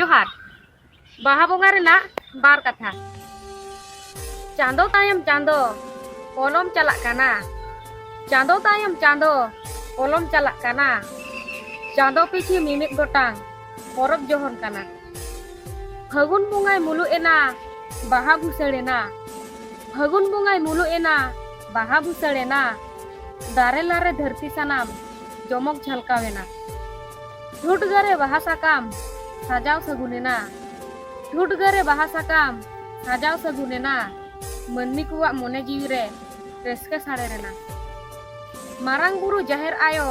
जोहार बाहा बोंगा रेना बार कथा चांदो तायम चांदो कोलम चलक काना चांदो तायम चांदो कोलम चलक काना चांदो पीछे मिमित गोटांग परब जोहन काना फागुन बुंगाय मुलु एना बाहा भुसड़ेना फागुन बुंगाय मुलु एना बाहा भुसड़ेना दारे लारे धरती सनाम जमक झलकावेना ढुटगरे बाहा साकाम साजाव सगुनेना ढुटगरे बाहा साकाम साजाव सगुनेना मन्नी कुआ मोने जीवी रे रेस्के साड़े रेना मारांग बुरु जाहेर आयो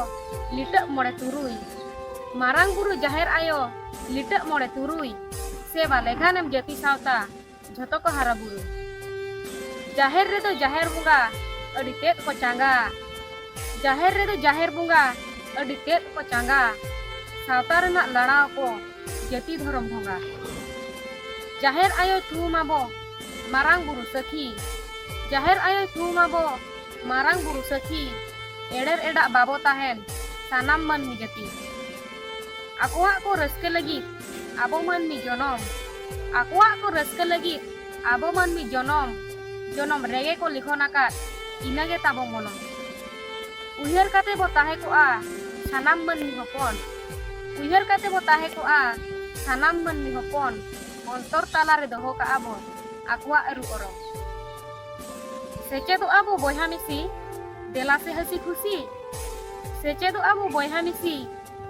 लिटक मोड़े तुरुई मारांग बुरु जाहेर आयो लिटक मोड़े तुरुई सेवा लेखानेम जति सावता झतो को हारा बुरु जाहेर रे तो जाहेर बुंगा अड़ी तेत को चांगा जाहेर रे तो जाहेर बुंगा अड़ी तेत को चांगा सावता रेना लड़ाव को जति धरम भोंगा जाहेर आयो थू माबो मारांग बुरु सखी जाहेर आयो थू माबो मारांग बुरु सखी एडर एडा बाबो ताहेन सानाम मन मी जति आकुआ को रस्के लगी आबो मन मी जनम आकुआ को रस्के लगी आबो मन मी जनम जनम रेगे को लिखोन आकात इनागे ताबो मनम उहियर काते बो ताहे को आ सानाम मन मी हपन उहियर काते बो ताहे को आ सानाम मन मी हपन अंतर तालारे दोहो का आबो आकुआ एरु ओरो सेचे तो आबो बोहा मिसी देला से हसी खुशी सेचे तो आबो बोहा मिसी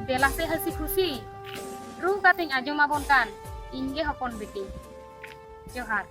देला से हसी खुशी रू कातिंग आजमाबोन कान इंगे हपन बेटी जोहार।